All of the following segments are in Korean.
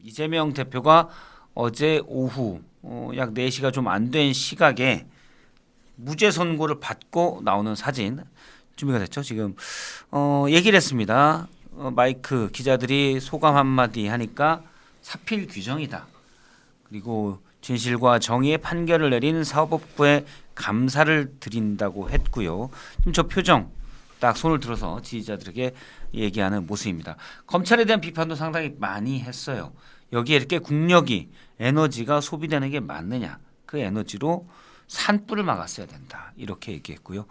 이재명 대표가 어제 오후 약 4시가 좀 안 된 시각에 무죄 선고를 받고 나오는 사진 준비가 됐죠. 지금 얘기를 했습니다. 마이크 기자들이 소감 한마디 하니까 사필 규정이다. 그리고 진실과 정의의 판결을 내린 사법부에 감사를 드린다고 했고요. 지금 저 표정 딱 손을 들어서 지지자들에게 얘기하는 모습입니다. 검찰에 대한 비판도 상당히 많이 했어요. 여기에 이렇게 국력이 에너지가 소비되는 게 맞느냐. 그 에너지로 산불을 막았어야 된다. 이렇게 얘기했고요.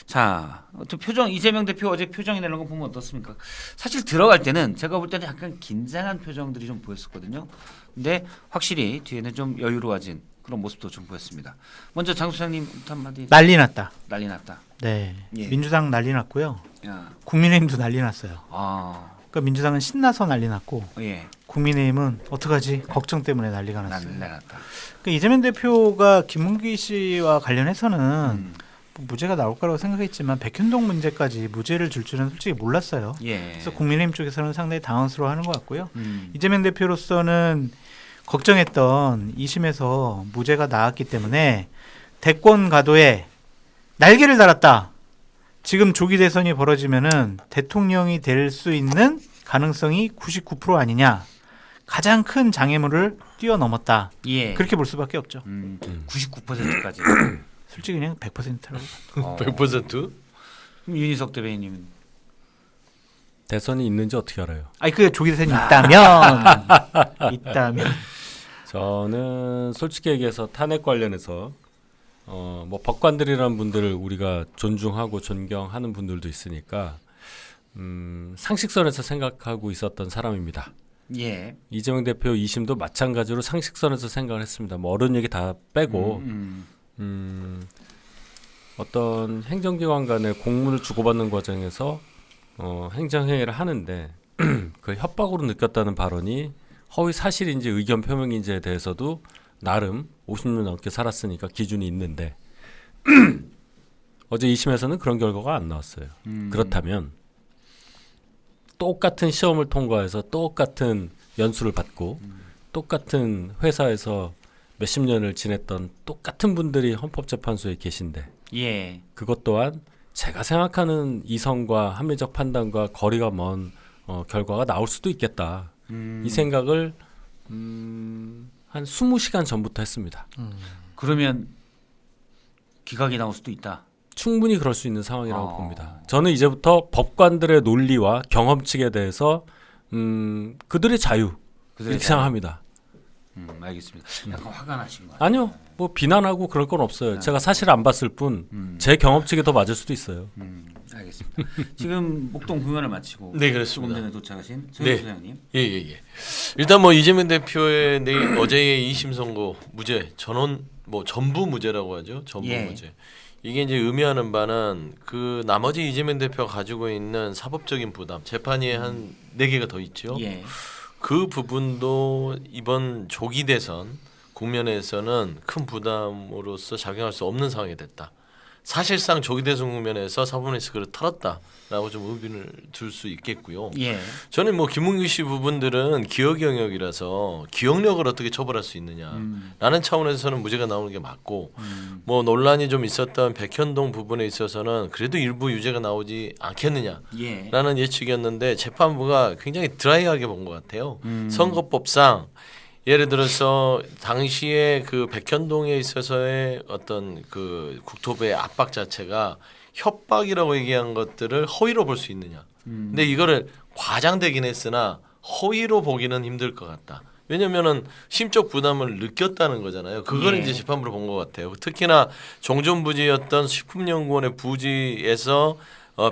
자, 또 표정 이재명 대표 어제 표정이 내는 거 보면 어떻습니까? 사실 들어갈 때는 제가 볼 때는 약간 긴장한 표정들이 좀 보였었거든요. 근데 확실히 뒤에는 좀 여유로워진 그런 모습도 좀 보였습니다. 먼저 장 소장님 한마디. 난리 났다. 난리 났다. 네. 예. 민주당 난리 났고요. 야. 국민의힘도 난리 났어요. 아, 그러니까 민주당은 신나서 난리 났고 예. 국민의힘은 어떡하지? 걱정 때문에 난리가 났어요. 난리 났다. 그러니까 이재명 대표가 김문기 씨와 관련해서는 뭐 무죄가 나올 거라고 생각했지만 백현동 문제까지 무죄를 줄 줄은 솔직히 몰랐어요. 예. 그래서 국민의힘 쪽에서는 상당히 당황스러워하는 것 같고요. 이재명 대표로서는 걱정했던 2심에서 무죄가 나왔기 때문에 대권 가도에 날개를 달았다. 지금 조기 대선이 벌어지면은 대통령이 될 수 있는 가능성이 99% 아니냐. 가장 큰 장애물을 뛰어넘었다. 예. 그렇게 볼 수밖에 없죠. 99%까지. 솔직히 그냥 100%라고. 100%? 그럼 윤희석 대변인님은 대선이 있는지 어떻게 알아요? 아니 그 조기 대선이 있다면 저는 솔직히 얘기해서 탄핵 관련해서 뭐 법관들이라는 분들을 우리가 존중하고 존경하는 분들도 있으니까 상식선에서 생각하고 있었던 사람입니다. 예. 이재명 대표 2심도 마찬가지로 상식선에서 생각을 했습니다. 뭐 어른 얘기 다 빼고 어떤 행정기관 간의 공문을 주고받는 과정에서 행정행위를 하는데 그 협박으로 느꼈다는 발언이 허위 사실인지 의견 표명인지에 대해서도 나름 50년 넘게 살았으니까 기준이 있는데 어제 2심에서는 그런 결과가 안 나왔어요. 그렇다면 똑같은 시험을 통과해서 똑같은 연수를 받고 똑같은 회사에서 몇십 년을 지냈던 똑같은 분들이 헌법재판소에 계신데 예. 그것 또한 제가 생각하는 이성과 합리적 판단과 거리가 먼 결과가 나올 수도 있겠다. 이 생각을 한 20시간 전부터 했습니다. 그러면 기각이 나올 수도 있다. 충분히 그럴 수 있는 상황이라고 봅니다. 저는 이제부터 법관들의 논리와 경험칙에 대해서 그들의 자유 이렇게 생각합니다. 알겠습니다. 약간 화가 나신 거 아니요. 뭐 비난하고 그럴 건 없어요. 제가 사실 안 봤을 뿐 제 경험칙이 더 맞을 수도 있어요. 알겠습니다. 지금 목동 공연을 마치고 네, 그렇습니다. 조금 전에 도착하신 네. 최 소장님. 예. 일단 뭐 이재명 대표의 내일 어제의 2심 선고 무죄 전원 뭐 전부 무죄라고 하죠. 전부 예. 무죄. 이게 이제 의미하는 바는 그 나머지 이재명 대표가 가지고 있는 사법적인 부담, 재판이 한 4개가 더 있죠. 예. 그 부분도 이번 조기 대선 국면에서는 큰 부담으로서 작용할 수 없는 상황이 됐다. 사실상 조기 대선 국면에서 사법원에서 그를 털었다라고 좀 의견을 둘 수 있겠고요. 예. 저는 뭐 김문규 씨 부분들은 기억 영역이라서 기억력을 어떻게 처벌할 수 있느냐라는 차원에서는 무죄가 나오는 게 맞고 뭐 논란이 좀 있었던 백현동 부분에 있어서는 그래도 일부 유죄가 나오지 않겠느냐라는 예. 예측이었는데 재판부가 굉장히 드라이하게 본 것 같아요. 선거법상 예를 들어서 당시에 그 백현동에 있어서의 어떤 그 국토부의 압박 자체가 협박이라고 얘기한 것들을 허위로 볼 수 있느냐. 근데 이거를 과장되긴 했으나 허위로 보기는 힘들 것 같다. 왜냐면은 심적 부담을 느꼈다는 거잖아요. 그걸 예. 이제 재판부로 본 것 같아요. 특히나 종전부지였던 식품연구원의 부지에서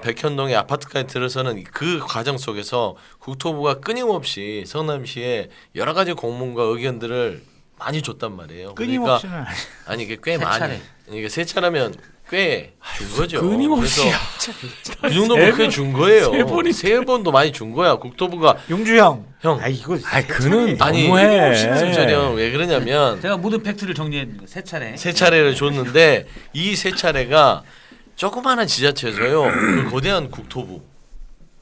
백현동의 아파트까지 들어서는 그 과정 속에서 국토부가 끊임없이 성남시에 여러 가지 공문과 의견들을 많이 줬단 말이에요. 끊임없이는 그러니까 아니 이게 꽤 세 많이. 차례. 그러니까 세 차례면 꽤 준 거죠. 끊임없이 그래서 그 정도면 꽤 준 거예요. 세 번도 많이 준 거야. 국토부가 용주 형. 형. 아 이거 그는 아니 너무해. 신승철형 왜 그러냐면 제가 모든 팩트를 정리했는데 세 차례. 세 차례를 줬는데 이 세 차례가 조그마한 지자체에서요. 그 거대한 국토부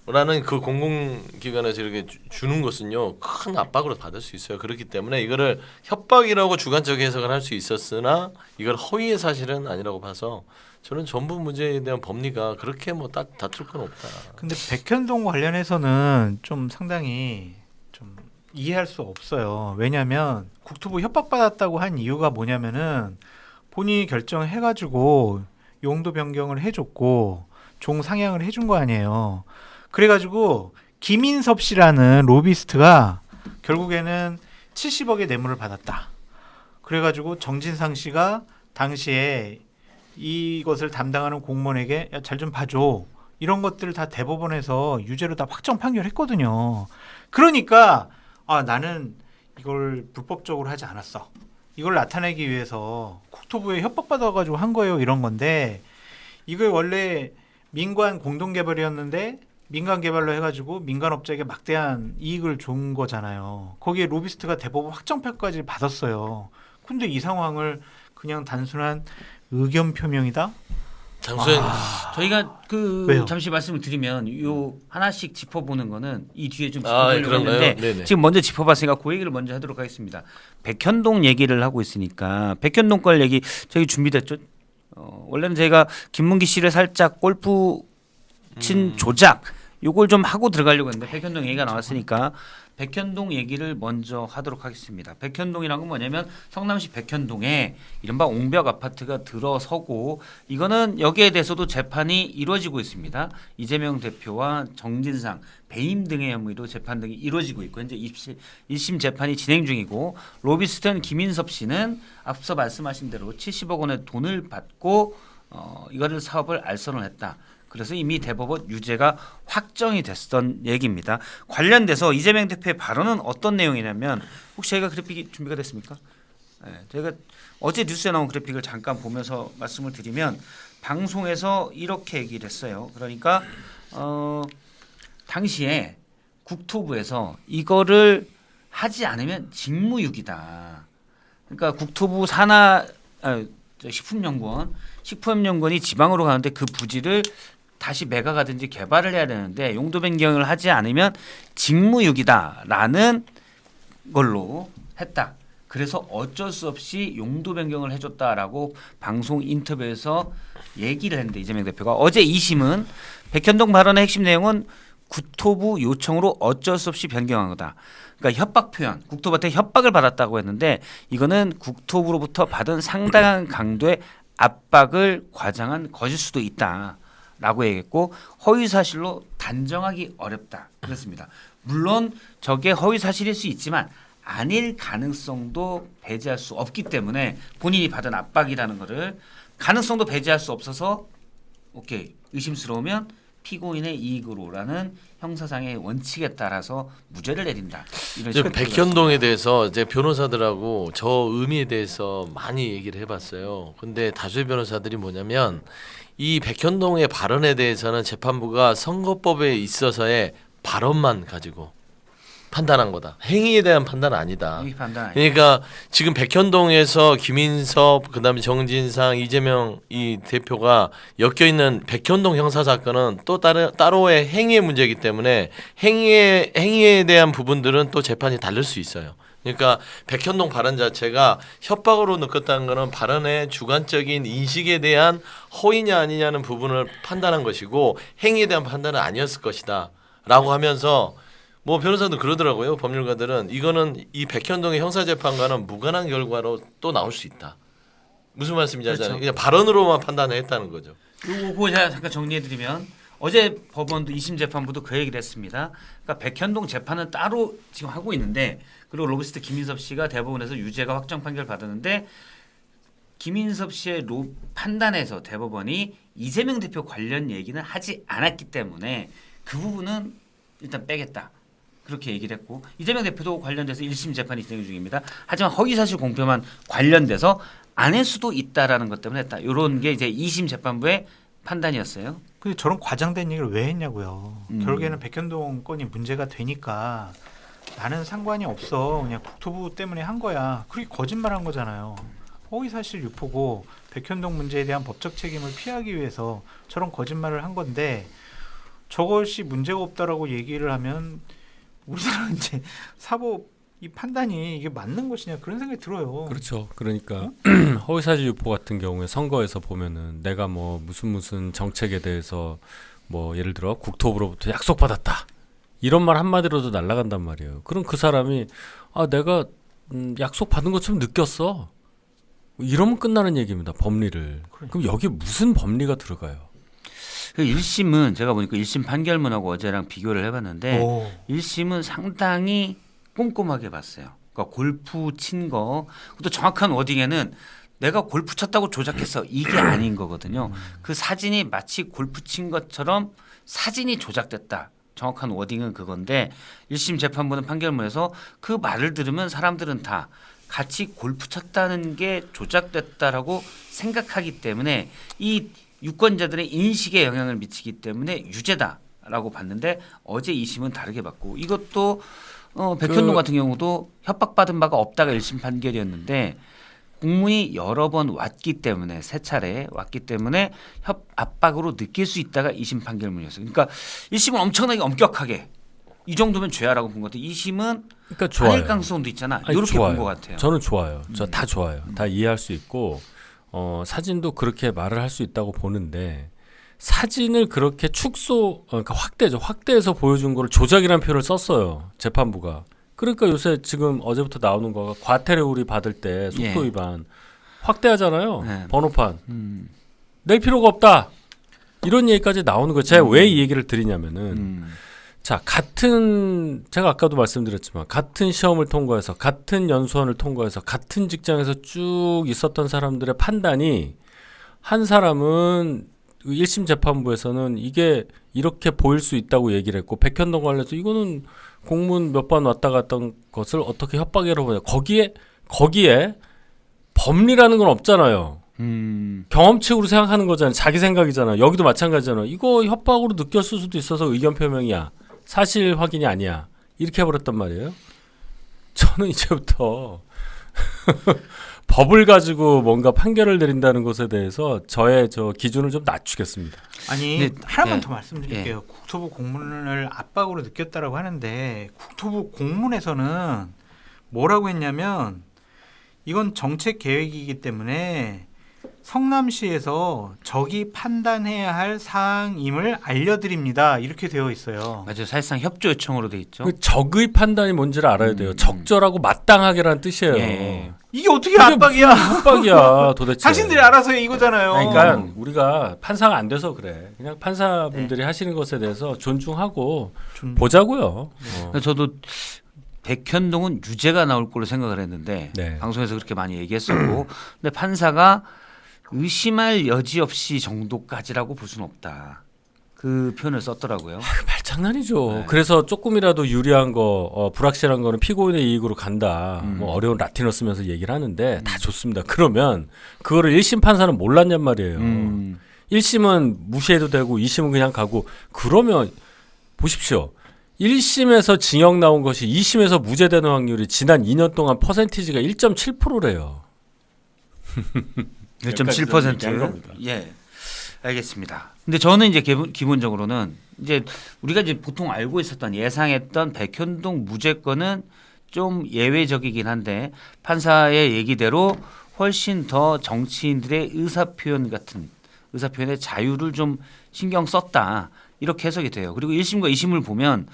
라는 그 공공기관에서 이렇게 주는 것은요 큰 압박으로 받을 수 있어요. 그렇기 때문에 이거를 협박이라고 주관적 해석을 할 수 있었으나 이걸 허위의 사실은 아니라고 봐서 저는 전부 문제에 대한 법리가 그렇게 뭐 다툴 건 없다. 근데 백현동 관련해서는 좀 상당히 좀 이해할 수 없어요. 왜냐하면 국토부 협박받았다고 한 이유가 뭐냐면은 본인이 결정해가지고 용도 변경을 해줬고 종 상향을 해준 거 아니에요. 그래가지고 김인섭 씨라는 로비스트가 결국에는 70억의 뇌물을 받았다. 그래가지고 정진상 씨가 당시에 이것을 담당하는 공무원에게 잘 좀 봐줘. 이런 것들을 다 대법원에서 유죄로 다 확정 판결했거든요. 그러니까 나는 이걸 불법적으로 하지 않았어. 이걸 나타내기 위해서 국토부에 협박받아가지고 한 거예요. 이런 건데 이걸 원래 민관 공동개발이었는데 민간 개발로 해가지고 민간업자에게 막대한 이익을 준 거잖아요. 거기에 로비스트가 대법원 확정표까지 받았어요. 근데 이 상황을 그냥 단순한 의견 표명이다? 장수현 저희가 왜요? 잠시 말씀을 드리면 요 하나씩 짚어보는 거는 이 뒤에 좀 아, 짚어보려고 그런가요? 했는데 네네. 지금 먼저 짚어봤으니까 그 얘기를 먼저 하도록 하겠습니다. 백현동 얘기를 하고 있으니까 백현동 걸 얘기 저희 준비됐죠? 원래는 제가 김문기 씨를 살짝 골프 친 조작 요걸 좀 하고 들어가려고 했는데 백현동 얘기가 나왔으니까 백현동 얘기를 먼저 하도록 하겠습니다. 백현동이란 건 뭐냐면 성남시 백현동에 이른바 옹벽 아파트가 들어서고 이거는 여기에 대해서도 재판이 이루어지고 있습니다. 이재명 대표와 정진상 배임 등의 혐의로 재판 등이 이루어지고 있고 현재 1심 재판이 진행 중이고 로비스트는 김인섭 씨는 앞서 말씀하신 대로 70억 원의 돈을 받고 이거를 사업을 알선을 했다. 그래서 이미 대법원 유죄가 확정이 됐던 얘기입니다. 관련돼서 이재명 대표의 발언은 어떤 내용이냐면 혹시 저희가 그래픽이 준비가 됐습니까? 네, 제가 어제 뉴스에 나온 그래픽을 잠깐 보면서 말씀을 드리면 방송에서 이렇게 얘기를 했어요. 그러니까 당시에 국토부에서 이거를 하지 않으면 직무유기다. 그러니까 국토부 식품연구원이 지방으로 가는데 그 부지를 다시 매각하든지 개발을 해야 되는데 용도 변경을 하지 않으면 직무유기다라는 걸로 했다. 그래서 어쩔 수 없이 용도 변경을 해줬다라고 방송 인터뷰에서 얘기를 했는데 이재명 대표가 어제 2심은 백현동 발언의 핵심 내용은 국토부 요청으로 어쩔 수 없이 변경한 거다. 그러니까 협박 표현, 국토부한테 협박을 받았다고 했는데 이거는 국토부로부터 받은 상당한 강도의 압박을 과장한 것일 수도 있다라고 얘기했고 허위 사실로 단정하기 어렵다 그랬습니다. 물론 저게 허위 사실일 수 있지만 아닐 가능성도 배제할 수 없기 때문에 본인이 받은 압박이라는 거를 가능성도 배제할 수 없어서 오케이 의심스러우면 피고인의 이익으로라는 형사상의 원칙에 따라서 무죄를 내린다. 이런 이제 식으로 백현동에 대해서 이제 변호사들하고 저 의미에 대해서 많이 얘기를 해봤어요. 근데 다수의 변호사들이 뭐냐면 이 백현동의 발언에 대해서는 재판부가 선거법에 있어서의 발언만 가지고 판단한 거다. 행위에 대한 판단은 아니다. 이 판단 아니다. 그러니까 지금 백현동에서 김인섭 그다음에 정진상 이재명 이 대표가 엮여 있는 백현동 형사 사건은 또 따로의 행위의 문제이기 때문에 행위에 대한 부분들은 또 재판이 다를 수 있어요. 그러니까 백현동 발언 자체가 협박으로 느꼈다는 것은 발언의 주관적인 인식에 대한 허위냐 아니냐는 부분을 판단한 것이고 행위에 대한 판단은 아니었을 것이다라고 하면서 뭐 변호사도 그러더라고요. 법률가들은 이거는 이 백현동의 형사재판과는 무관한 결과로 또 나올 수 있다. 무슨 말씀인지 알잖아요. 그냥 발언으로만 판단을 했다는 거죠. 요거 제가 잠깐 정리해드리면 어제 법원도 2심 재판부도 그 얘기를 했습니다. 그러니까 백현동 재판은 따로 지금 하고 있는데 그리고 로비스트 김인섭 씨가 대법원에서 유죄가 확정 판결 받았는데 김인섭 씨의 판단에서 대법원이 이재명 대표 관련 얘기는 하지 않았기 때문에 그 부분은 일단 빼겠다. 그렇게 얘기를 했고 이재명 대표도 관련돼서 1심 재판이 진행 중입니다. 하지만 허위사실 공표만 관련돼서 안 할 수도 있다라는 것 때문에 했다. 이런 게 이제 2심 재판부의 판단이었어요. 근데 저런 과장된 얘기를 왜 했냐고요. 결국에는 백현동 건이 문제가 되니까 나는 상관이 없어. 그냥 국토부 때문에 한 거야. 그게 거짓말한 거잖아요. 허위사실 유포고 백현동 문제에 대한 법적 책임을 피하기 위해서 저런 거짓말을 한 건데 저것이 문제가 없다라고 얘기를 하면 우리나라 이제 사법 이 판단이 이게 맞는 것이냐 그런 생각이 들어요. 그렇죠. 그러니까 허위사실 유포 같은 경우에 선거에서 보면은 내가 뭐 무슨 정책에 대해서 뭐 예를 들어 국토부로부터 약속받았다 이런 말 한마디로도 날아간단 말이에요. 그럼 그 사람이 내가 약속 받은 것처럼 느꼈어. 이러면 끝나는 얘기입니다. 법리를. 그럼 여기에 무슨 법리가 들어가요? 그 1심은 제가 보니까 1심 판결문하고 어제랑 비교를 해봤는데 1심은 상당히 꼼꼼하게 봤어요. 그러니까 골프 친 거, 또 정확한 워딩에는 내가 골프 쳤다고 조작했어 이게 아닌 거거든요. 그 사진이 마치 골프 친 것처럼 사진이 조작됐다. 정확한 워딩은 그건데 1심 재판부는 판결문에서 그 말을 들으면 사람들은 다 같이 골프 쳤다는 게 조작됐다라고 생각하기 때문에 이 유권자들의 인식에 영향을 미치기 때문에 유죄다라고 봤는데 어제 2심은 다르게 봤고 이것도 백현동 같은 경우도 협박받은 바가 없다가 1심 판결이었는데 공문이 여러 번 왔기 때문에 세 차례 왔기 때문에 압박으로 느낄 수 있다가 2심 판결문이었어요. 그러니까 1심은 엄청나게 엄격하게 이 정도면 죄야라고 본 것 같아요. 2심은 그러니까 좋아요. 아닐 가능성도 있잖아. 아니, 이렇게 본 것 같아요. 저는 좋아요. 저 다 좋아요. 다 이해할 수 있고 사진도 그렇게 말을 할 수 있다고 보는데 사진을 그렇게 그러니까 확대죠. 확대해서 보여준 거를 조작이라는 표현을 썼어요. 재판부가. 그러니까 요새 지금 어제부터 나오는 거가 과태료 우리 받을 때 속도 위반 확대하잖아요. 네. 번호판 낼 필요가 없다. 이런 얘기까지 나오는 거예요. 제가 왜 이 얘기를 드리냐면은 자 제가 아까도 말씀드렸지만 같은 시험을 통과해서 같은 연수원을 통과해서 같은 직장에서 쭉 있었던 사람들의 판단이 한 사람은 1심 재판부에서는 이게 이렇게 보일 수 있다고 얘기를 했고 백현동 관련해서 이거는 공문 몇 번 왔다 갔던 것을 어떻게 협박이라고 보냐. 거기에 법리라는 건 없잖아요. 경험칙으로 생각하는 거잖아요. 자기 생각이잖아요. 여기도 마찬가지잖아요. 이거 협박으로 느꼈을 수도 있어서 의견 표명이야. 사실 확인이 아니야. 이렇게 해버렸단 말이에요. 저는 이제부터 법을 가지고 뭔가 판결을 내린다는 것에 대해서 저의 기준을 좀 낮추겠습니다. 아니 근데, 하나만 더 말씀드릴게요. 국토부 공문을 압박으로 느꼈다라고 하는데 국토부 공문에서는 뭐라고 했냐면 이건 정책 계획이기 때문에 성남시에서 적이 판단해야 할 사항임을 알려드립니다. 이렇게 되어 있어요. 맞아요. 사실상 협조 요청으로 돼 있죠. 그 적의 판단이 뭔지를 알아야 돼요. 적절하고 마땅하게라는 뜻이에요. 예. 이게 어떻게 압박이야? 협박이야 도대체. 당신들이 알아서 해 이거잖아요. 그러니까 우리가 판사가 안 돼서 그래. 그냥 판사분들이 하시는 것에 대해서 존중하고 보자고요. 저도 백현동은 유죄가 나올 걸로 생각을 했는데 네. 방송에서 그렇게 많이 얘기했었고 근데 판사가 의심할 여지 없이 정도까지라고 볼 수는 없다. 그 표현을 썼더라고요. 말장난이죠. 네. 그래서 조금이라도 유리한 거, 불확실한 거는 피고인의 이익으로 간다. 뭐 어려운 라틴어 쓰면서 얘기를 하는데 다 좋습니다. 그러면 그거를 1심 판사는 몰랐냔 말이에요. 1심은 무시해도 되고 2심은 그냥 가고 그러면 보십시오. 1심에서 징역 나온 것이 2심에서 무죄되는 확률이 지난 2년 동안 퍼센티지가 1.7%래요. 1.7%. 예. 알겠습니다. 근데 저는 이제 기본적으로는 이제 우리가 이제 보통 알고 있었던 예상했던 백현동 무죄권은 좀 예외적이긴 한데 판사의 얘기대로 훨씬 더 정치인들의 의사표현의 자유를 좀 신경 썼다. 이렇게 해석이 돼요. 그리고 1심과 2심을 보면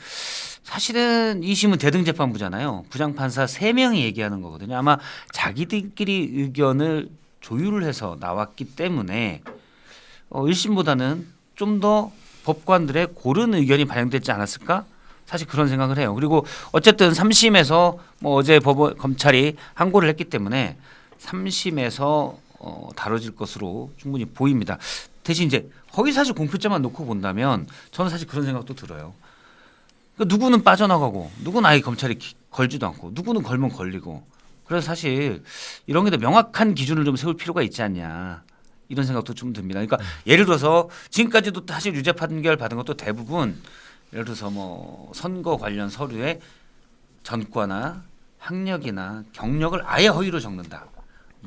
사실은 2심은 대등재판부잖아요. 부장판사 3명이 얘기하는 거거든요. 아마 자기들끼리 의견을 조율을 해서 나왔기 때문에 1심보다는 좀 더 법관들의 고른 의견이 반영되지 않았을까? 사실 그런 생각을 해요. 그리고 어쨌든 3심에서 뭐 어제 검찰이 항고를 했기 때문에 3심에서 다뤄질 것으로 충분히 보입니다. 대신 이제 허위사실 공표죄만 놓고 본다면 저는 사실 그런 생각도 들어요. 그러니까 누구는 빠져나가고 누구는 아예 검찰이 걸지도 않고 누구는 걸면 걸리고 그래서 사실 이런 게 더 명확한 기준을 좀 세울 필요가 있지 않냐 이런 생각도 좀 듭니다. 그러니까 예를 들어서 지금까지도 사실 유죄 판결 받은 것도 대부분 예를 들어서 뭐 선거 관련 서류에 전과나 학력이나 경력을 아예 허위로 적는다.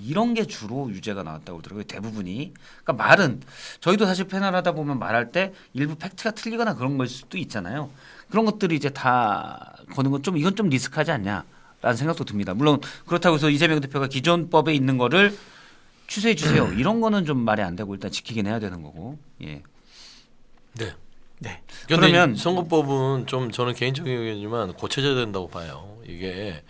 이런 게 주로 유죄가 나왔다고 그러더라고요. 대부분이. 그러니까 말은 저희도 사실 패널하다 보면 말할 때 일부 팩트가 틀리거나 그런 걸 수도 있잖아요. 그런 것들이 이제 다 거는 건 좀 이건 좀 리스크하지 않냐라는 생각도 듭니다. 물론 그렇다고 해서 이재명 대표가 기존 법에 있는 거를 취소해 주세요. 이런 거는 좀 말이 안 되고 일단 지키긴 해야 되는 거고. 예. 네. 네. 그런데 그러면- 선거법은 좀 저는 개인적인 의견이지만 고쳐져야 된다고 봐요. 이게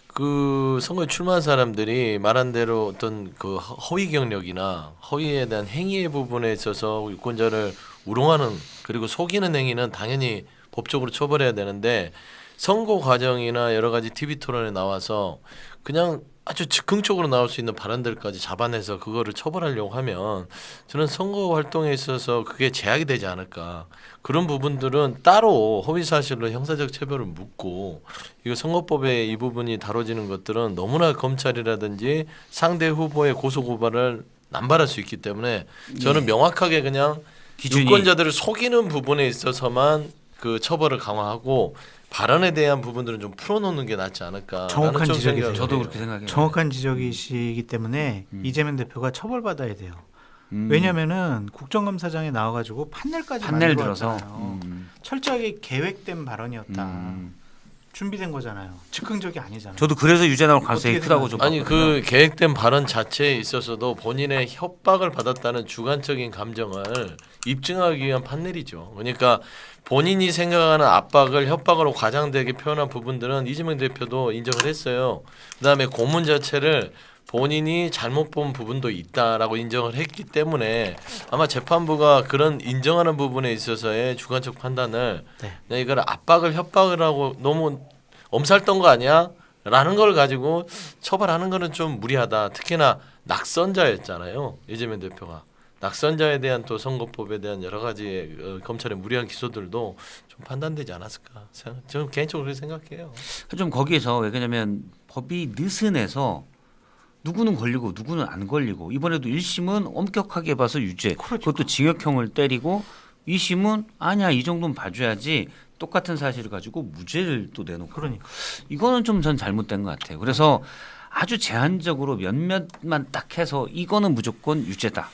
그 선거에 출마한 사람들이 말한 대로 어떤 그 허위 경력이나 허위에 대한 행위의 부분에 있어서 유권자를 우롱하는 그리고 속이는 행위는 당연히 법적으로 처벌해야 되는데 선거 과정이나 여러 가지 TV 토론에 나와서 그냥 아주 즉흥적으로 나올 수 있는 발언들까지 잡아내서 그거를 처벌하려고 하면 저는 선거 활동에 있어서 그게 제약이 되지 않을까. 그런 부분들은 따로 허위 사실로 형사적 처벌을 묻고 이거 선거법에 이 부분이 다뤄지는 것들은 너무나 검찰이라든지 상대 후보의 고소 고발을 남발할 수 있기 때문에 저는 명확하게 그냥 기준이- 유권자들을 속이는 부분에 있어서만 그 처벌을 강화하고 발언에 대한 부분들은 좀 풀어놓는 게 낫지 않을까. 정확한 지적이세요. 저도 그렇게 생각해요. 정확한 지적이시기 때문에 이재명 대표가 처벌받아야 돼요. 왜냐면은 국정감사장에 나와가지고 판넬까지 판넬 만들어 들어서 왔잖아요. 철저하게 계획된 발언이었다. 준비된 거잖아요. 즉흥적이 아니잖아요. 저도 그래서 유죄 나올 가능성이 어떻게 크다고 좀 아니 봤거든요. 그 계획된 발언 자체에 있어서도 본인의 협박을 받았다는 주관적인 감정을 입증하기 위한 판넬이죠. 그러니까 본인이 생각하는 압박을 협박으로 과장되게 표현한 부분들은 이재명 대표도 인정을 했어요. 그다음에 고문 자체를 본인이 잘못 본 부분도 있다라고 인정을 했기 때문에 아마 재판부가 그런 인정하는 부분에 있어서의 주관적 판단을 네. 그냥 이걸 압박을 협박을 하고 너무 엄살던 거 아니야? 라는 걸 가지고 처벌하는 거는 좀 무리하다. 특히나 낙선자였잖아요. 이재명 대표가. 낙선자에 대한 또 선거법에 대한 여러 가지 검찰의 무리한 기소들도 좀 판단되지 않았을까. 저는 개인적으로 그렇게 생각해요. 좀 거기에서 왜냐면 법이 느슨해서 누구는 걸리고 누구는 안 걸리고 이번에도 1심은 엄격하게 봐서 유죄 그것도 징역형을 때리고 2심은 아니야 이 정도는 봐줘야지 똑같은 사실을 가지고 무죄를 또 내놓고 그러니까. 이거는 좀 전 잘못된 것 같아요. 그래서 아주 제한적으로 몇몇만 딱 해서 이거는 무조건 유죄다.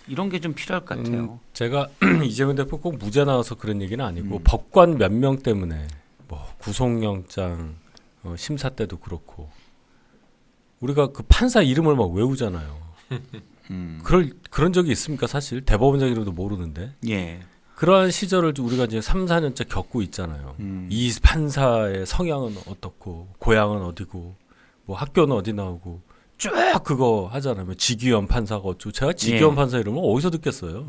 이런 게 좀 필요할 것 같아요. 제가 이재명 대표 꼭 무죄 나와서 그런 얘기는 아니고 법관 몇 명 때문에 뭐 구속영장 심사 때도 그렇고 우리가 그 판사 이름을 막 외우잖아요. 그런 적이 있습니까 사실 대법원장 이름도 모르는데 예. 그러한 시절을 우리가 이제 3, 4년째 겪고 있잖아요. 이 판사의 성향은 어떻고 고향은 어디고 뭐 학교는 어디 나오고 쭉 그거 하잖아요. 뭐 지기현 판사가 어쩌고 제가 지기현 예. 판사 이름을 어디서 듣겠어요.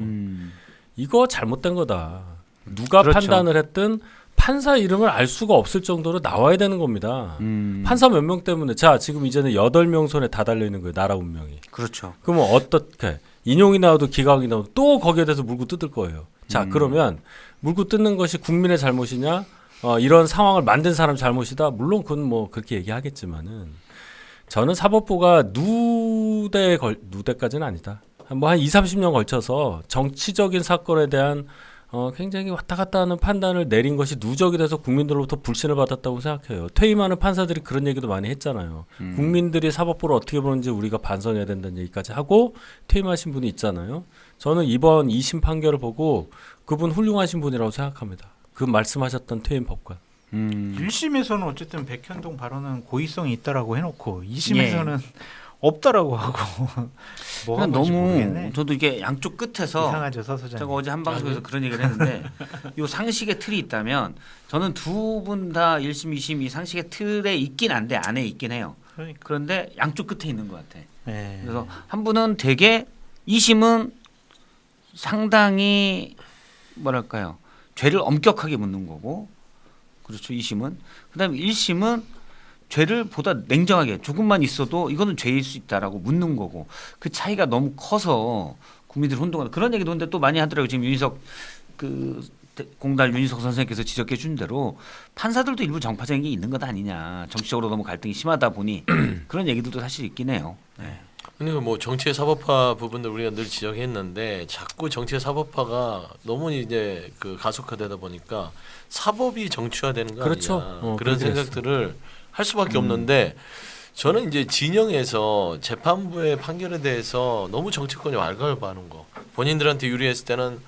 이거 잘못된 거다. 누가 그렇죠. 판단을 했든 판사 이름을 알 수가 없을 정도로 나와야 되는 겁니다. 판사 몇 명 때문에 자 지금 이제는 8명 손에 다 달려 있는 거예요. 나라 운명이. 그렇죠. 그러면 어떻게 인용이 나와도 기각이 나와도 또 거기에 대해서 물고 뜯을 거예요. 자 그러면 물고 뜯는 것이 국민의 잘못이냐? 이런 상황을 만든 사람 잘못이다. 물론 그건 뭐 그렇게 얘기하겠지만은 저는 사법부가 누대까지는 아니다. 뭐 한 20-30년 걸쳐서 정치적인 사건에 대한 굉장히 왔다 갔다 하는 판단을 내린 것이 누적이 돼서 국민들로부터 불신을 받았다고 생각해요. 퇴임하는 판사들이 그런 얘기도 많이 했잖아요. 국민들이 사법부를 어떻게 보는지 우리가 반성해야 된다는 얘기까지 하고 퇴임하신 분이 있잖아요. 저는 이번 2심 판결을 보고 그분 훌륭하신 분이라고 생각합니다. 그 말씀하셨던 퇴임 법관. 1심에서는 어쨌든 백현동 발언은 고의성이 있다라고 해놓고 2심에서는 없다라고 하고 뭐가 그러니까 뭔지 너무 모르겠네. 저도 이게 양쪽 끝에서 이상하죠 서소장. 제가 어제 한 방송에서 그런 얘기를 했는데 요 상식의 틀이 있다면 저는 두 분 다 1심, 2심 이 상식의 틀에 있긴 한데 안에 있긴 해요. 그러니까. 그런데 양쪽 끝에 있는 것 같아. 네. 그래서 한 분은 되게 2심은 상당히 뭐랄까요 죄를 엄격하게 묻는 거고 그렇죠 2심은 그다음에 1심은 죄를 보다 냉정하게 조금만 있어도 이거는 죄일 수 있다라고 묻는 거고 그 차이가 너무 커서 국민들이 혼동하는 그런 얘기도 근데 또 많이 하더라고요. 지금 윤희석 그 공달 윤희석 선생님께서 지적해 준 대로 판사들도 일부 정파적인 게 있는 것 아니냐 정치적으로 너무 갈등이 심하다 보니 그런 얘기들도 사실 있긴 해요. 네. 그러니까 뭐 정치의 사법화 부분들 우리가 늘 지적했는데 자꾸 정치의 사법화가 너무 이제 그 가속화되다 보니까 사법이 정치화되는 거 그렇죠. 아니냐 그런 그렇게 생각들을 할 수밖에 없는데 저는 이제 진영에서 재판부의 판결에 대해서 너무 정치권이 왈가왈부하는 거. 본인들한테 유리했을 때는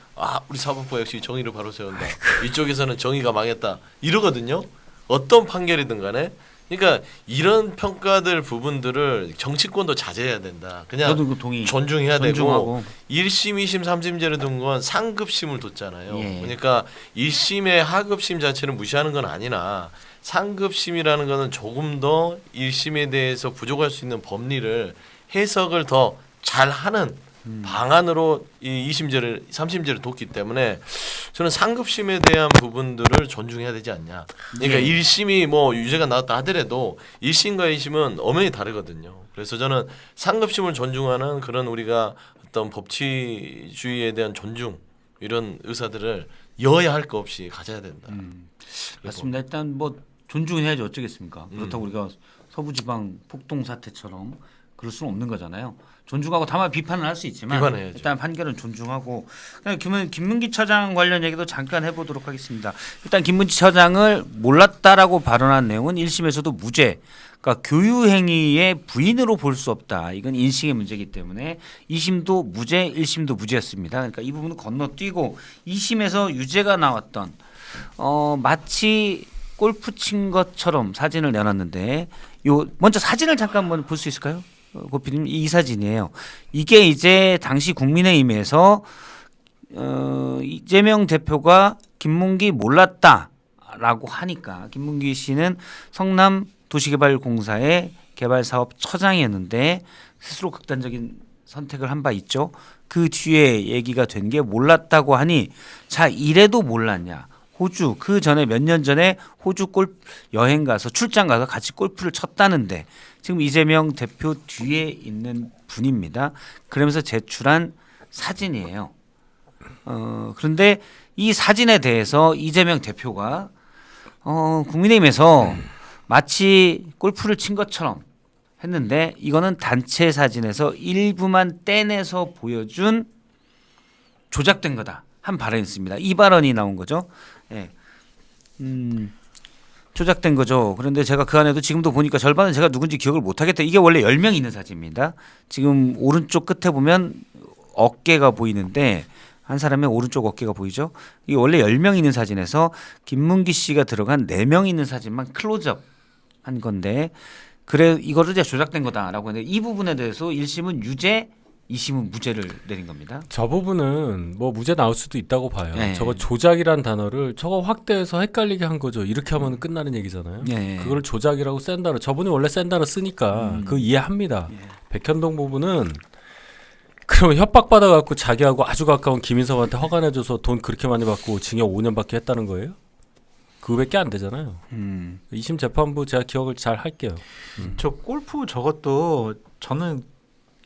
우리 사법부 역시 정의를 바로 세운다. 이쪽에서는 정의가 망했다. 이러거든요. 어떤 판결이든 간에. 그러니까 이런 평가들 부분들을 정치권도 자제해야 된다. 그냥 저도 그 동의. 존중해야 존중하고. 되고 1심, 2심, 3심제를 둔 건 상급심을 뒀잖아요. 예. 그러니까 1심의 하급심 자체를 무시하는 건 아니나 상급심이라는 거는 조금 더 1심에 대해서 부족할 수 있는 법리를 해석을 더 잘하는 방안으로 이 2심제를 3심제를 뒀기 때문에 저는 상급심에 대한 부분들을 존중해야 되지 않냐. 그러니까 1심이 뭐 유죄가 나왔다 하더라도 1심과 2심은 엄연히 다르거든요. 그래서 저는 상급심을 존중하는 그런 우리가 어떤 법치주의에 대한 존중 이런 의사들을 여야 할 거 없이 가져야 된다. 맞습니다. 일단 뭐 존중해야지 어쩌겠습니까? 그렇다고 우리가 서부지방 폭동 사태처럼 그럴 수는 없는 거잖아요. 존중하고 다만 비판을 할 수 있지만 비판해야죠. 일단 판결은 존중하고 김문기 처장 관련 얘기도 잠깐 해보도록 하겠습니다. 일단 김문기 처장을 몰랐다라고 발언한 내용은 1심에서도 무죄, 그러니까 교유행위의 부인으로 볼 수 없다. 이건 인식의 문제이기 때문에 2심도 무죄, 1심도 무죄였습니다. 그러니까 이 부분은 건너뛰고 2심에서 유죄가 나왔던 마치 골프 친 것처럼 사진을 내놨는데 먼저 사진을 잠깐 한번 볼 수 있을까요? 고피디님 이 사진이에요. 이게 이제 당시 국민의힘에서 이재명 대표가 김문기 몰랐다라고 하니까 김문기 씨는 성남 도시개발공사의 개발사업 처장이었는데 스스로 극단적인 선택을 한 바 있죠. 그 뒤에 얘기가 된 게 몰랐다고 하니 자 이래도 몰랐냐. 호주 그 전에 몇 년 전에 호주 골프 여행 가서 출장 가서 같이 골프를 쳤다는데 지금 이재명 대표 뒤에 있는 분입니다. 그러면서 제출한 사진이에요. 그런데 이 사진에 대해서 이재명 대표가 국민의힘에서 마치 골프를 친 것처럼 했는데 이거는 단체 사진에서 일부만 떼내서 보여준 조작된 거다. 한 발언이 있습니다. 이 발언이 나온 거죠. 예. 조작된 거죠. 그런데 제가 그 안에도 지금도 보니까 절반은 제가 누군지 기억을 못하겠다. 이게 원래 10명 있는 사진입니다. 지금 오른쪽 끝에 보면 어깨가 보이는데 한 사람의 오른쪽 어깨가 보이죠. 이게 원래 10명 있는 사진에서 김문기 씨가 들어간 4명 있는 사진만 클로즈업 한 건데 그래 이거를 이제 조작된 거다라고 했는데 이 부분에 대해서 1심은 유죄 2심은 무죄를 내린 겁니다. 저 부분은 뭐 무죄 나올 수도 있다고 봐요. 네. 저거 조작이란 단어를 저거 확대해서 헷갈리게 한 거죠. 이렇게 하면 끝나는 얘기잖아요. 네. 그걸 조작이라고 센 단어. 저분이 원래 센 단어 쓰니까 그 이해합니다. 백현동 부분은 그러면 협박받아 갖고 자기하고 아주 가까운 김인석한테 허가내줘서 돈 그렇게 많이 받고 징역 5년밖에 했다는 거예요? 그거밖에 안 되잖아요. 2심 재판부 제가 기억을 잘 할게요. 저 골프 저것도 저는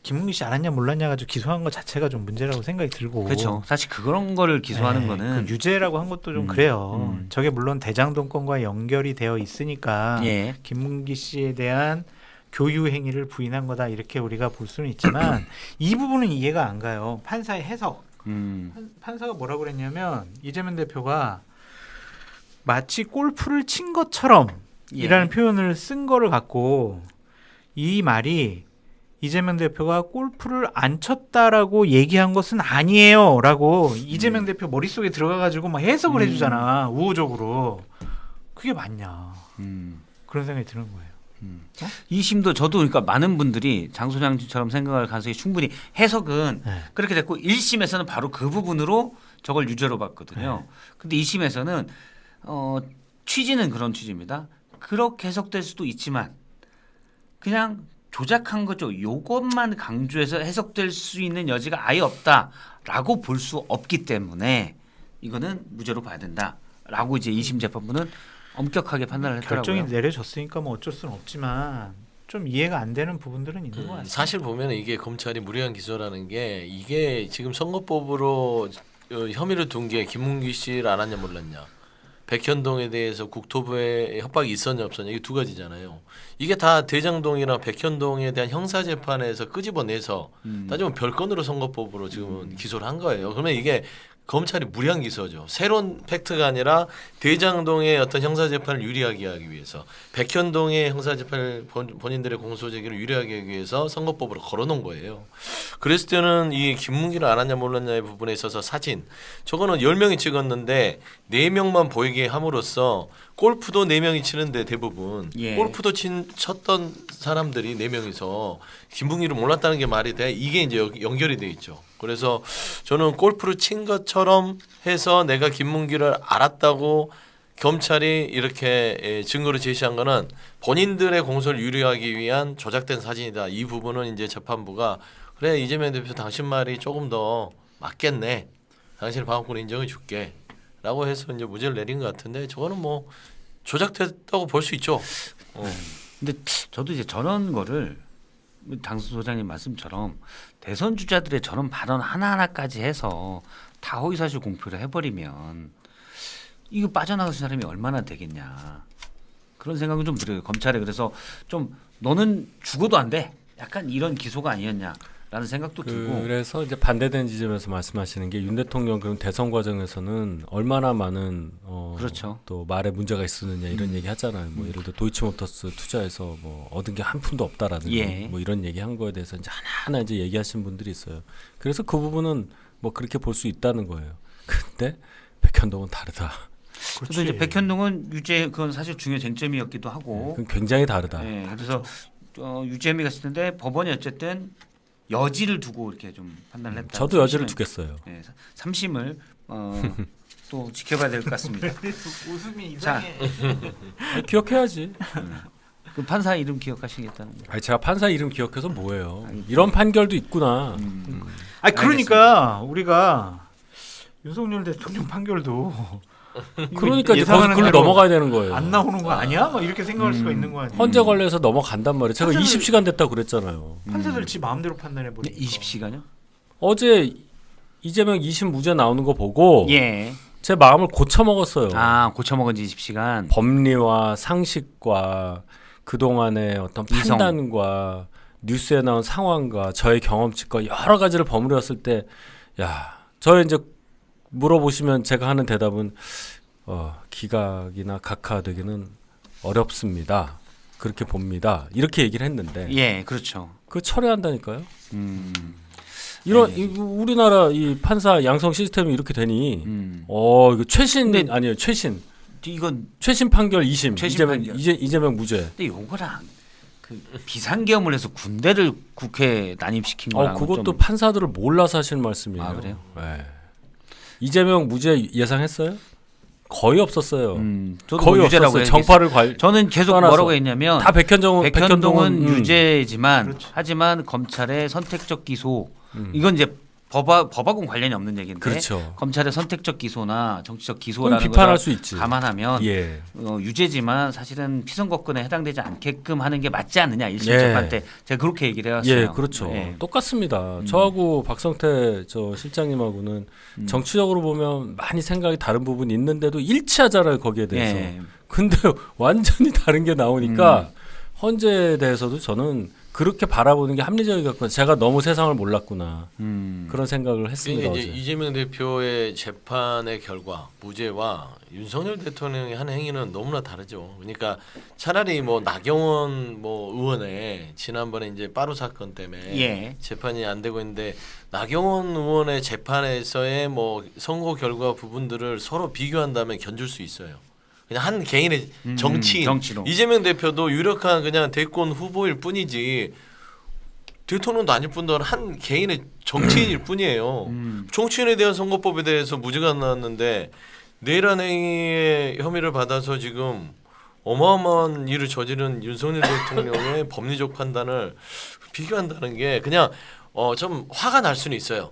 김문기 씨 알았냐 몰랐냐 가지고 기소한 것 자체가 좀 문제라고 생각이 들고. 그렇죠. 사실 그런 거를 기소하는 네, 거는 그 유죄라고 한 것도 좀 그래요. 저게 물론 대장동 건과 연결이 되어 있으니까 예. 김문기 씨에 대한 교유 행위를 부인한 거다 이렇게 우리가 볼 수는 있지만 이 부분은 이해가 안 가요. 판사의 해석. 판사가 뭐라고 그랬냐면 이재명 대표가 마치 골프를 친 것처럼 이라는 표현을 쓴 거를 갖고 이 말이 이재명 대표가 골프를 안 쳤다라고 얘기한 것은 아니에요라고 이재명 대표 머릿속에 들어가가지고 막 해석을 해주잖아. 우호적으로. 그게 맞냐. 그런 생각이 드는 거예요. 2심도 저도 그러니까 많은 분들이 장소장처럼 생각할 가능성이 충분히 해석은 네. 그렇게 됐고 1심에서는 바로 그 부분으로 저걸 유죄로 봤거든요. 근데 2심에서는 취지는 그런 취지입니다. 그렇게 해석될 수도 있지만 그냥 조작한 거죠. 요것만 강조해서 해석될 수 있는 여지가 아예 없다라고 볼 수 없기 때문에 이거는 무죄로 봐야 된다라고 이제 2심 재판부는 엄격하게 판단을 했더라고요. 결정이 내려졌으니까 뭐 어쩔 수는 없지만 좀 이해가 안 되는 부분들은 있는 것 같아요. 사실 보면 이게 검찰이 무리한 기소라는 게 이게 지금 선거법으로 혐의를 둔 게 김문기 씨를 알았냐 몰랐냐. 백현동에 대해서 국토부에 협박이 있었냐 없었냐 이게 두 가지잖아요. 이게 다 대장동이랑 백현동에 대한 형사 재판에서 끄집어내서 따지면 별건으로 선거법으로 지금 기소를 한 거예요. 그러면 이게 검찰이 무리한 기소죠. 새로운 팩트가 아니라 대장동의 어떤 형사재판을 유리하게 하기 위해서, 백현동의 형사재판을 본인들의 공소제기를 유리하게 하기 위해서 선거법으로 걸어놓은 거예요. 그랬을 때는 이 김문기를 알았냐 몰랐냐의 부분에 있어서 사진, 저거는 10명이 찍었는데 4명만 보이게 함으로써, 골프도 4명이 치는데 대부분 예. 골프도 쳤던 사람들이 4명이서 김문기를 몰랐다는 게 말이 돼? 이게 이제 연결이 돼 있죠. 그래서 저는 골프를 친 것처럼 해서 내가 김문기를 알았다고 검찰이 이렇게 증거를 제시한 거는 본인들의 공소를 유리하기 위한 조작된 사진이다. 이 부분은 이제 재판부가 그래, 이재명 대표 당신 말이 조금 더 맞겠네, 당신을 방어권 인정해 줄게 라고 해서 이제 무죄를 내린 것 같은데, 저거는 뭐 조작됐다고 볼 수 있죠. 근데 저도 이제 저런 거를 당수 소장님 말씀처럼 대선 주자들의 저런 발언 하나하나까지 해서 다 허위사실 공표를 해버리면 이거 빠져나갈 사람이 얼마나 되겠냐, 그런 생각은 좀 들어요. 검찰에. 그래서 좀 너는 죽어도 안 돼, 약간 이런 기소가 아니었냐라는 생각도 들고. 그래서 이제 반대되는 지점에서 말씀하시는 게 윤 대통령 그럼 대선 과정에서는 얼마나 많은 그렇죠. 또 말에 문제가 있었느냐 이런 얘기 하잖아요. 뭐 예를 들어 도이치모터스 투자해서 뭐 얻은 게 한 푼도 없다라든지 예. 뭐 이런 얘기 한 거에 대해서 이제 하나하나 이제 얘기하신 분들이 있어요. 그래서 그 부분은 뭐 그렇게 볼 수 있다는 거예요. 근데 백현동은 다르다. 저도 이제 백현동은 유죄, 그건 사실 중요 쟁점이었기도 하고. 그건 굉장히 다르다. 네, 그래서 유죄 혐의가 있을 텐데 법원이 어쨌든 여지를 두고 이렇게 좀 판단을 했다. 저도 여지를 두겠어요. 네, 3심을 또 지켜봐야 될 것 같습니다. 웃음이 자, 아니, 기억해야지. 그 판사 이름 기억하시겠다는 거. 아니, 제가 판사 이름 기억해서 뭐예요? 이런 판결도 있구나. 아니 그러니까 우리가 윤석열 대통령 판결도 그러니까 이제 예상하는 그걸로 대로 넘어가야 되는 거예요. 안 나오는 거 아니야? 막 이렇게 생각할 수가 있는 거 아니야? 헌재 관련해서 넘어간단 말이에요. 제가 판사들- 20시간 됐다고 그랬잖아요. 판사들 지 마음대로 판단해 버리니까. 20시간요? 어제 이재명 2심 무죄 나오는 거 보고 예. 제 마음을 고쳐 먹었어요. 아, 고쳐먹은 지 20시간. 법리와 상식과 그동안의 어떤 이성. 판단과 뉴스에 나온 상황과 저의 경험치과 여러 가지를 버무렸을 때, 야, 저 이제 물어보시면 제가 하는 대답은 기각이나 각하되기는 어렵습니다. 그렇게 봅니다. 이렇게 얘기를 했는데 예, 그렇죠. 그 철회한다니까요. 음, 이런 우리나라 이 판사 양성 시스템이 이렇게 되니 이거 최신 근데- 아니에요. 최신 이건 판결 2심 최신 이재명 판결. 이재명 무죄. 근데 요거랑 그 비상계엄을 해서 군대를 국회에 난입시킨 거랑 그것도 좀 판사들을 몰라서 하시는 말씀이에요. 아, 그래요? 네. 이재명 무죄 예상했어요? 거의 없었어요. 저도 거의 뭐 유죄라고 없었어요. 정파를 저는 계속 떠나서. 뭐라고 했냐면 다 백현동은 유죄지만 그렇죠. 하지만 검찰의 선택적 기소 이건 이제 법하고는 관련이 없는 얘기인데 그렇죠. 검찰의 선택적 기소나 정치적 그건 기소라는 비판할 걸 수 있지. 감안하면 예. 유죄지만 사실은 피선거권에 해당되지 않게끔 하는 게 맞지 않느냐 1심 예. 재판 때 제가 그렇게 얘기를 해왔어요. 예, 그렇죠. 예. 똑같습니다. 저하고 박성태 저 실장님하고는 정치적으로 보면 많이 생각이 다른 부분이 있는데도 일치하잖아요, 거기에 대해서. 예. 근데 완전히 다른 게 나오니까 헌재에 대해서도 저는 그렇게 바라보는 게 합리적이었구나. 제가 너무 세상을 몰랐구나. 그런 생각을 했습니다. 이제 어제. 이재명 대표의 재판의 결과 무죄와 윤석열 대통령이 하는 행위는 너무나 다르죠. 그러니까 차라리 뭐 나경원 뭐 의원의 지난번에 이제 빠루 사건 때문에 예. 재판이 안 되고 있는데 나경원 의원의 재판에서의 뭐 선거 결과 부분들을 서로 비교한다면 견줄 수 있어요. 그냥 한 개인의 정치인 정치로. 이재명 대표도 유력한 그냥 대권 후보일 뿐이지 대통령도 아닐 뿐더러 한 개인의 정치인일 뿐이에요. 정치인에 대한 선거법에 대해서 무죄가 나왔는데 내란 행위의 혐의를 받아서 지금 어마어마한 일을 저지른 윤석열 대통령의 법리적 판단을 비교한다는 게 그냥 좀 화가 날 수는 있어요.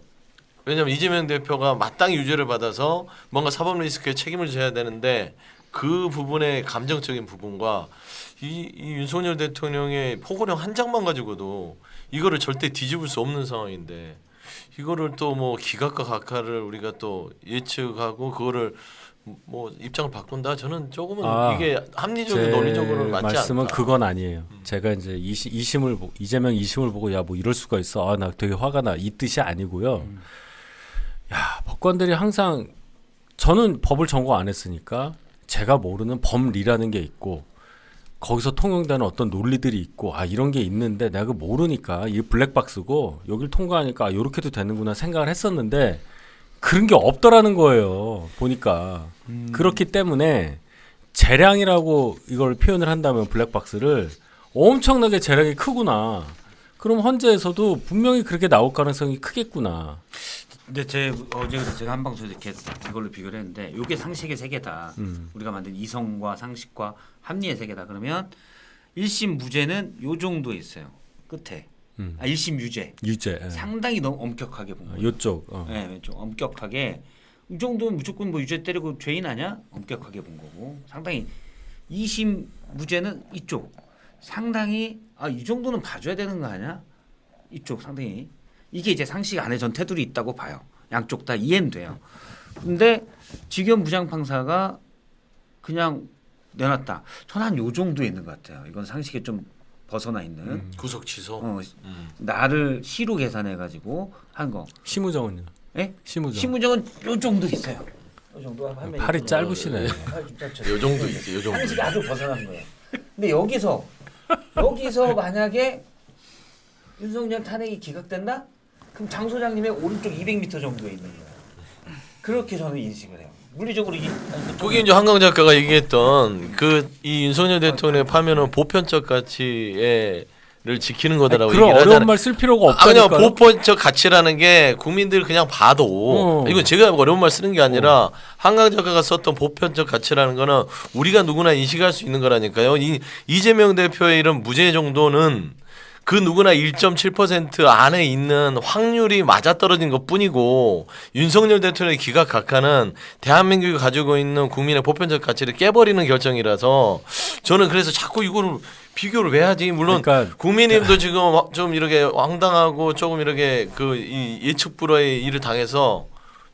왜냐하면 이재명 대표가 마땅히 유죄를 받아서 뭔가 사법 리스크에 책임을 져야 되는데 그 부분의 감정적인 부분과 이 윤석열 대통령의 포고령 한 장만 가지고도 이거를 절대 뒤집을 수 없는 상황인데 이거를 또 뭐 기각과 각하를 우리가 또 예측하고 그거를 뭐 입장을 바꾼다 저는 조금은 이게 합리적이고 제 논리적으로는 맞지 말씀은 않다. 그건 아니에요. 제가 이제 이재명 2심을 보고 야 뭐 이럴 수가 있어. 나 되게 화가 나. 이 뜻이 아니고요. 야, 법관들이 항상 저는 법을 전공 안 했으니까 제가 모르는 법리라는 게 있고 거기서 통용되는 어떤 논리들이 있고 이런 게 있는데 내가 그거 모르니까 이게 블랙박스고 여길 통과하니까 요렇게도 되는구나 생각을 했었는데 그런 게 없더라는 거예요. 보니까. 그렇기 때문에 재량이라고 이걸 표현을 한다면 블랙박스를 엄청나게 재량이 크구나. 그럼 헌재에서도 분명히 그렇게 나올 가능성이 크겠구나. 근데 어제 제가 한 방송에서 이렇게 이걸로 비교를 했는데 이게 상식의 세계다. 우리가 만든 이성과 상식과 합리의 세계다. 그러면 1심 무죄는 요 정도에 있어요. 끝에. 1심 유죄. 유죄. 상당히 너무 엄격하게 본 거예요. 요쪽. 네, 좀 엄격하게. 이 정도면 무조건 뭐 유죄 때리고 죄인 아니야? 엄격하게 본 거고. 상당히 2심 무죄는 이쪽. 상당히 이 정도는 봐줘야 되는 거 아니야? 이쪽 상당히. 이게 이제 상식 안에 전 테두리 있다고 봐요. 양쪽 다 이해는 돼요. 근데 지겸 부장판사가 그냥 내놨다. 저는 한 요 정도에 있는 것 같아요. 이건 상식에 좀 벗어나 있는. 구속 취소. 나를 시로 계산해 가지고 한 거. 심우정은요? 예? 심우정. 심우정은 요 정도 있어요. 요 정도 하면 팔이 짧으시네. 요 정도 있지. 요 정도. 상식이 아주 벗어난 거예요. 근데 여기서 만약에 윤석열 탄핵이 기각된다? 그럼 장 소장님의 오른쪽 200m 정도에 있는 거예요. 그렇게 저는 인식을 해요. 물리적으로 그게 이제 한강 작가가 얘기했던 이 윤석열 대통령의 파면은 보편적 가치를 지키는 거다라고 그런 얘기를 어려운 하잖아요. 말 쓸 필요가 그냥 없다니까요. 보편적 가치라는 게 국민들 그냥 봐도 이건 제가 어려운 말 쓰는 게 아니라 한강 작가가 썼던 보편적 가치라는 거는 우리가 누구나 인식할 수 있는 거라니까요. 이재명 대표의 이런 무죄 정도는 그 누구나 1.7% 안에 있는 확률이 맞아떨어진 것뿐이고 윤석열 대통령의 기각각하는 대한민국이 가지고 있는 국민의 보편적 가치를 깨버리는 결정이라서 저는 그래서 자꾸 이거를 비교를 왜 하지? 물론 그러니까 국민님도 지금 좀 이렇게 황당하고 조금 이렇게 이 예측 불허의 일을 당해서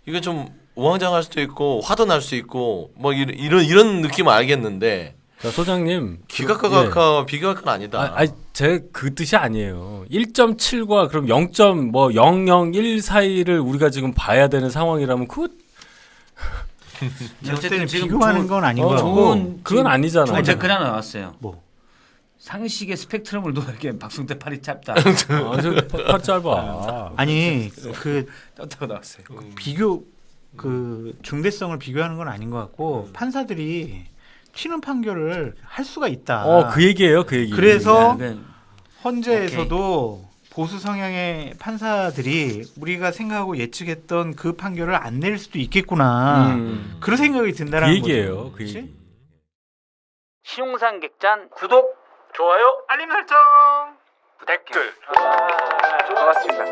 이거 좀 우왕좌왕할 수도 있고 화도 날 수 있고 뭐 이런 느낌은 알겠는데 소장님 기각과 각하 비교할 건 아니다. 제 그 뜻이 아니에요. 1.7과 그럼 0.001 사이를 우리가 지금 봐야 되는 상황이라면 그거 어쨌든 비교하는 건 아닌 것 같고 그건 아니잖아. 좋은 댓글 하나 나왔어요. 뭐 상식의 스펙트럼을 놓게 박성태 팔이 짧다. 팔 짧아. 아니 그 떴다고 나왔어요. 비교 그 중대성을 비교하는 건 아닌 것 같고 판사들이 튀는 판결을 할 수가 있다. 그 얘기예요, 그 얘기. 그래서 네, 헌재에서도 보수 성향의 판사들이 우리가 생각하고 예측했던 그 판결을 안 낼 수도 있겠구나. 그런 생각이 든다는 그 얘기예요, 거죠. 그 얘기. 시용상 객잔 구독, 좋아요, 알림 설정, 댓글. 고맙습니다.